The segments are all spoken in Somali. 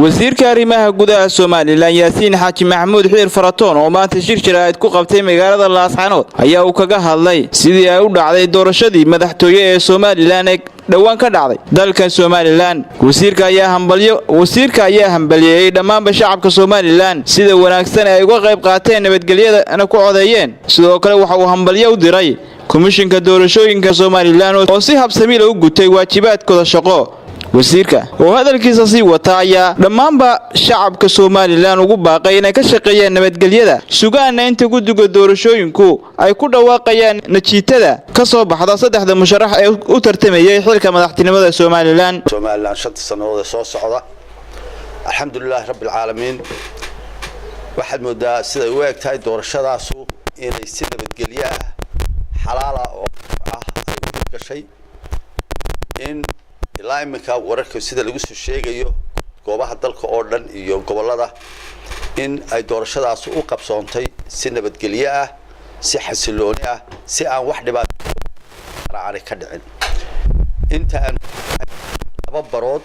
wasiirka arrimaha gudaha Soomaaliland Yaasiin Xaaji Maxamuud Xiir Faratoon oo maanta shir jiraa'id ku qabtay magaalada Laascaanood ayaa uu kaga hadlay sidii ay u dhacday doorashadii madaxtooye ee Soomaaliland ee dhawaan ka dhacday dalka Soomaaliland. wasiirka ayaa hambalyeeyay dhammaan shacabka Soomaaliland sida wanaagsan ay uga qayb qaateen nabadgelyada ana ku codeeyeen. sidoo kale waxa uu hambalyo u diray komishinka doorashooyinka Soomaaliland oo si habsami leh u gutay waajibaadkooda shaqo. wasiirka oo hadalkiisa sii wata ayaa dhammaanba shacabka Soomaaliland ugu baaqay inay ka shaqeeyaan nabadgelyada sugaana inta guddiga doorashooyinku ay ku dhawaaqayaan natiijada ka soo baxda saddexda musharax ee u tartamayay xilka madaxtinimada Soomaaliland. shanta sanadood soo socda alxamdulillaah rabbil caalamiin waxaad moodaa sida ay u egtahay doorashadaas inay si nabadgelyo ah xalaal ah oo ay gashay in ilaa iminka wararka sida lagu soo sheegayo goobaha dalka oo dhan iyo gobolada in ay doorashadaas u qabsoontay si nabadgelyo ah si xasilooni ah si aan wax dhibaato ka dhicin. inta aan laba barood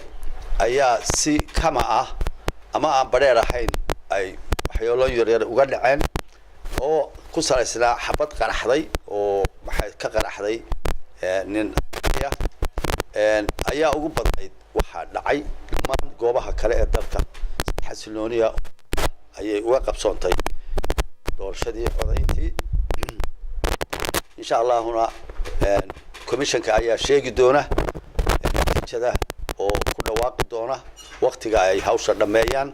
ayaa si kama ah ama aan bareer ahayn ay waxyaalo yar uga dhaceen oo ku salaysnaa xabad qaraxday oo waxay ka qaraxday nin ayaa ugu badnayd waxa dhacay dhammaan goobaha kale ee dalka xasilooniya ayay uga qabsoontay doorashadii codayntii. insha Allahuna komishanka ayaa sheegi doona natiijada oo ku dhawaaqi doona waqtiga ay hawsha dhameeyaan.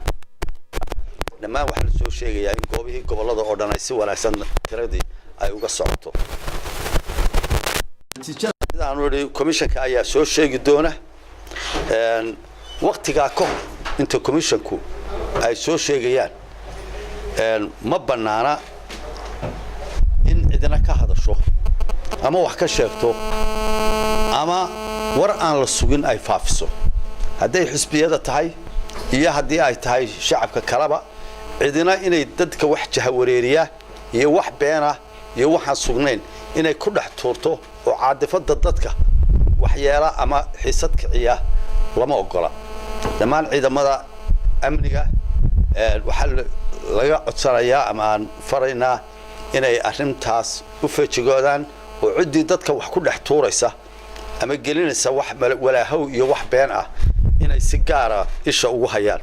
dhammaan waxa la soo sheegayaa in goobihii gobolada oo dhan ay si wanaagsan tiradii ay uga socoto. komishanka ayaa soo sheegi doona waqtiga ka hor inta komishanku ay soo sheegayaan ma banaana in cidina ka hadasho ama wax ka sheegto ama war aan la sugin ay faafiso haday xisbiyada tahay iyo hadii ay tahay shacabka kalaba cidina inay dadka wax jahawareeriya iyo wax beena iyo waxaan sugnayn inay ku dhex tuurto oo caadifada dadka waxyeela ama xiisad kiciya lama ogola. dhammaan ciidamada amniga waxa laga codsanayaa ama aan faraynaa inay arrintaas u feejigoodaan oo cidii dadka wax ku dhex tuuraysa ama gelinaysa wax walaahow iyo wax been ah inay si gaar ah isha ugu hayaan.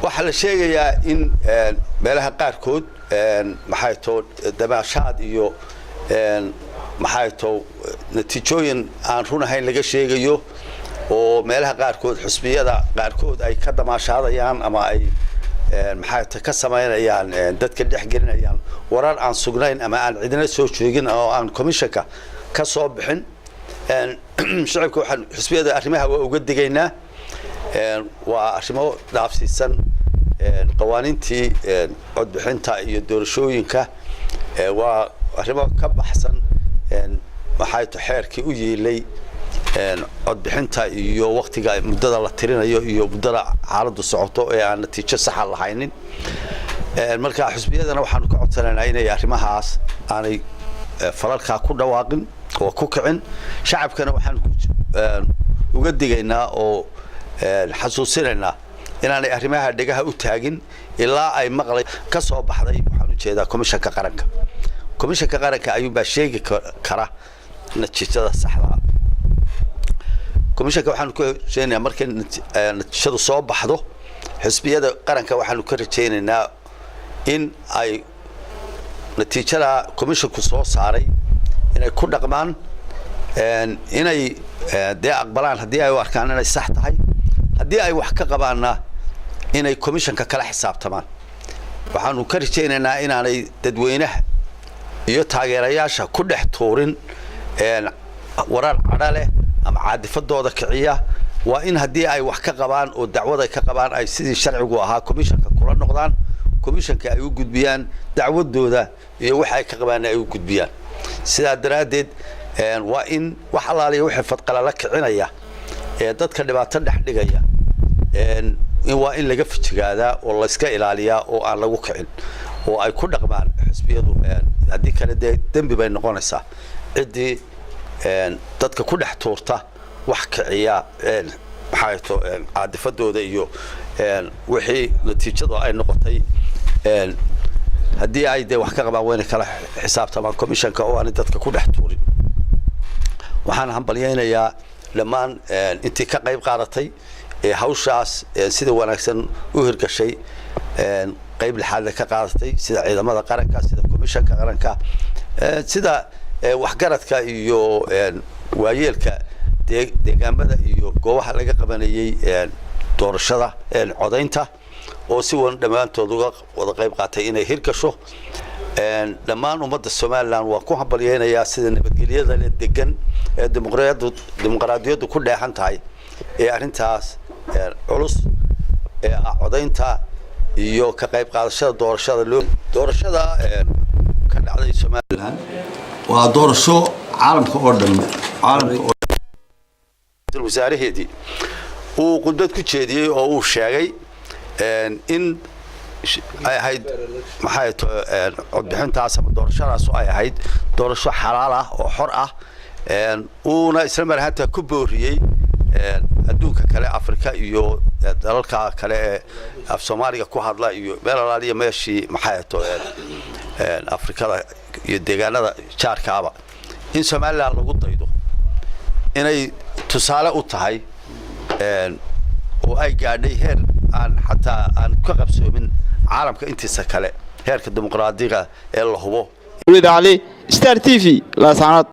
waxa la sheegayaa in meelaha qaarkood maxay too dabaashaad iyo maxay too natiijooyin aan run ahayn laga sheegayo oo meelaha qaarkood xisbiyada qaarkood ay ka damaashaadayaan ama ay maxay ka sameynayaan dadka dhex gelinayaan warar aan sugnayn ama aan cidina soo joogin oo aan komishanka ka soo bixin. shacabka waxaan xisbiyada arrimaha waa uga digaynaa waa arrimo dhaafsiisan qawaaniintii codbixinta iyo doorashooyinka waa arrimo ka baxsan maxay tahay xeerkii u yeelay codbixinta iyo waqtiga muddada la tirinayo iyo muddada xaaladdu socoto ee aan natiijo sax ah lahaynin. marka xisbiyadana waxaan ka codsanaynaa inay arrimahaas aanay falalka ku dhawaaqin oo ku kicin. shacabkana waxaan uga digaynaa oo xasuusinaynaa inaanay arrimaha dhigaha u taagin ilaa ay maqlay ka soo baxday. waxaan u jeedaa komishanka qaranka ayuu baa sheegi kara natiijada saxda ah. komishanka waxaan ku rajaynayaa markay natiijadu soo baxdo xisbiyada qaranka waxaan ka rajaynaynaa in ay natiijada komishanku soo saaray inay ku dhaqmaan inay dee aqbalaan haddii ay u arkaan inay sax tahay haddii ay wax ka qabaanna inay komishanka kala xisaabtamaan. waxaanu ka rajaynaynaa inaanay dadweynaha iyo taageerayaasha ku dhex tuurin warar cadha leh ama caadifadooda kiciya. waa in haddii ay wax ka qabaan oo dacwad ay ka qabaan ay sidii sharcigu ahaa komishanka kula noqdaan komishanka ay u gudbiyaan dacwadooda iyo waxa ay ka qabaan ay u gudbiyaan. sidaa daraadeed waa in wax alaaliya wixii fadqala la kicinaya ee dadka dhibaato dhex dhigaya waa in laga fijigaada oo la iska ilaaliyaa oo aan lagu kicin oo ay ku dhaqmaan xisbiyadu. haddii kale dambi bay noqonaysaa cidii dadka ku dhex tuurta wax kiciya maxay to caadifadooda iyo wixii natiijadu ay noqotay haddii ay de wax ka qabaan wayna kala xisaabtamaan commissionka oo aan dadka ku dhex tuurin waxaan hambalyaynayaa dhammaan intii ka qayb qaadatay hawshaas sida wanaagsan u hirgashay qayb lixaad ka qaadatay sida ciidamada qaranka sida commissionka qaranka sida waxgaradka iyo waayeelka deegaamada iyo goobaha laga qabanayay doorashada codaynta oo si wan dhamaantood uga wada qayb qaatay inay hirgasho dhammaan ummadda Soomaaliland waa ku hambalyeynaya sida nabadgelyada la degan ee dimuqraadiyadu ku dheexan tahay arintaas culus codaynta iyo ka qayb qaadashada doorashada ka dhacday Soomaaliland waa doorasho caalamka oo dhan wasaaraheedii uu qudbad ku jeediyay oo uu sheegay in ay ahayd maxay codbixintaas ama doorashadaas ay ahayd doorasho xalaal ah oo xor ah uuna isla mar ahaantaa ku booriyay adduunka kale Afrika iyo dalalka kale ee af Soomaaliga ku hadla iyo meel alaaliya meeshii maxay Afrikada iyo deegaanada jaarkaaba in Soomaaliland lagu daydo inay tusaale u tahay oo ay gaadhay heer aan xataa aan ka qabsoomin caalamka intiisa kale heerka dimuqraadiga ee la hubo Waliid Ali Star TV la saanad